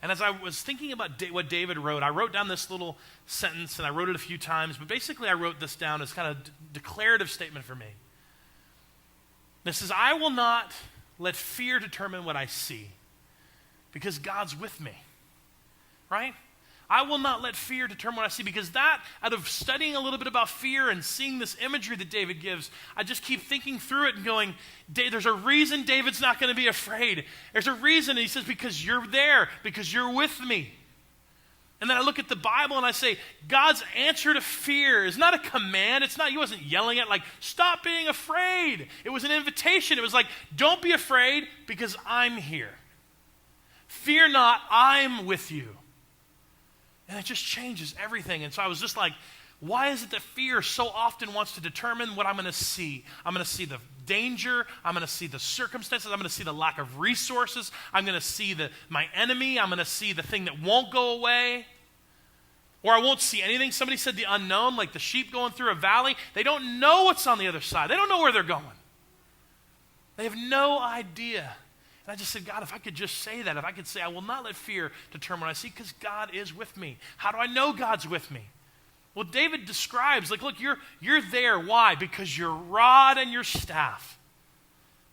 And as I was thinking about what David wrote, I wrote down this little sentence, and I wrote it a few times, but basically I wrote this down as kind of declarative statement for me. This is, I will not let fear determine what I see, because God's with me, right? I will not let fear determine what I see, because that, out of studying a little bit about fear and seeing this imagery that David gives, I just keep thinking through it and going, there's a reason David's not going to be afraid. There's a reason, and he says, because you're there, because you're with me. And then I look at the Bible and I say, God's answer to fear is not a command. It's not, he wasn't yelling at like, stop being afraid. It was an invitation. It was like, don't be afraid because I'm here. Fear not, I'm with you. And it just changes everything. And so I was just like, why is it that fear so often wants to determine what I'm going to see? I'm going to see the danger. I'm going to see the circumstances. I'm going to see the lack of resources. I'm going to see my enemy. I'm going to see the thing that won't go away. Or I won't see anything. Somebody said the unknown, like the sheep going through a valley. They don't know what's on the other side. They don't know where they're going. They have no idea. And I just said, God, if I could just say that, if I could say, I will not let fear determine what I see, because God is with me. How do I know God's with me? Well, David describes, like, look, you're there. Why? Because your rod and your staff,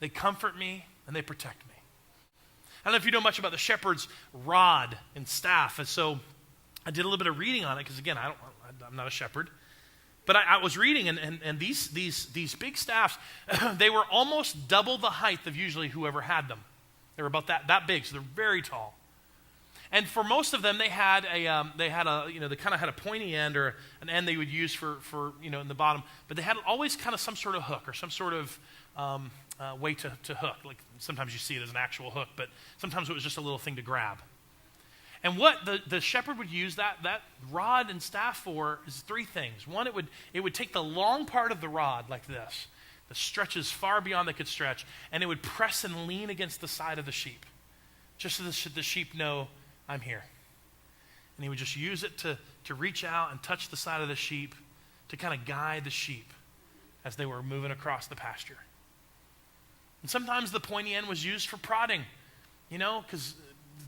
they comfort me and they protect me. I don't know if you know much about the shepherd's rod and staff. And so I did a little bit of reading on it, because again, I'm not a shepherd. But I was reading, and these big staffs, they were almost double the height of usually whoever had them. They were about that big, so they're very tall. And for most of them, they kind of had a pointy end or an end they would use for in the bottom. But they had always kind of some sort of hook or some sort of way to hook. Like sometimes you see it as an actual hook, but sometimes it was just a little thing to grab. And what the shepherd would use that rod and staff for is three things. One, it would take the long part of the rod like this, that stretches far beyond they could stretch, and it would press and lean against the side of the sheep, just so the sheep know, I'm here. And he would just use it to reach out and touch the side of the sheep, to kind of guide the sheep as they were moving across the pasture. And sometimes the pointy end was used for prodding, because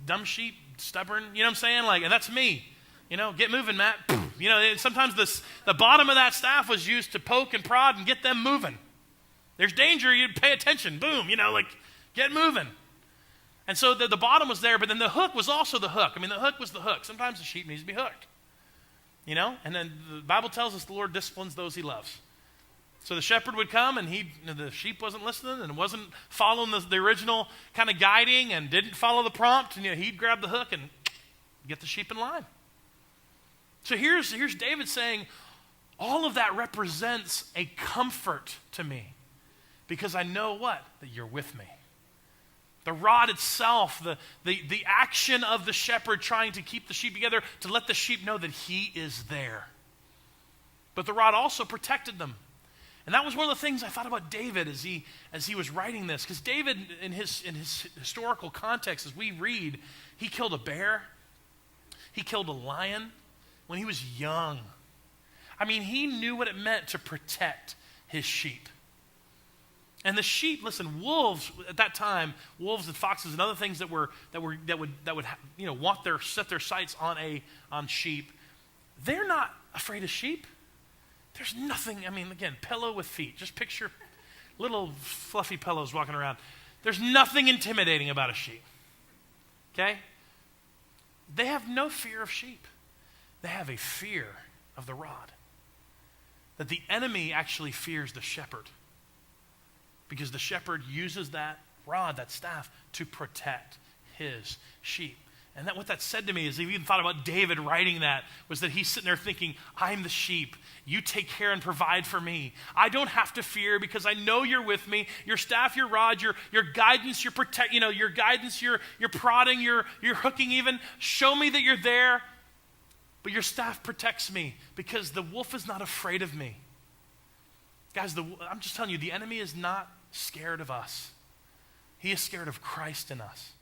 dumb sheep, stubborn, you know what I'm saying? Like, and that's me. Get moving, Matt. Sometimes the bottom of that staff was used to poke and prod and get them moving. There's danger, you'd pay attention. Boom, get moving. And so the bottom was there, but then the hook was also the hook. I mean, the hook was the hook. Sometimes the sheep needs to be hooked. And then the Bible tells us the Lord disciplines those he loves. So the shepherd would come, and the sheep wasn't listening and wasn't following the original kind of guiding and didn't follow the prompt. And he'd grab the hook and get the sheep in line. So here's David saying, all of that represents a comfort to me, because I know what? That you're with me. The rod itself, the action of the shepherd trying to keep the sheep together, to let the sheep know that he is there. But the rod also protected them. And that was one of the things I thought about David as he was writing this. Because David, in his historical context, as we read, he killed a bear. He killed a lion when he was young. I mean, he knew what it meant to protect his sheep. And the sheep, listen, wolves at that time, wolves and foxes and other things that would set their sights on sheep. They're not afraid of sheep. There's nothing, again, pillow with feet. Just picture little fluffy pillows walking around. There's nothing intimidating about a sheep. Okay? They have no fear of sheep. They have a fear of the rod. That the enemy actually fears the shepherd, because the shepherd uses that rod, that staff, to protect his sheep. And what that said to me is, I even thought about David writing that, was that he's sitting there thinking, I'm the sheep. You take care and provide for me. I don't have to fear, because I know you're with me. Your staff, your rod, your guidance, your guidance, your prodding, your hooking even. Show me that you're there. But your staff protects me, because the wolf is not afraid of me. Guys, I'm just telling you, the enemy is not scared of us. He is scared of Christ in us.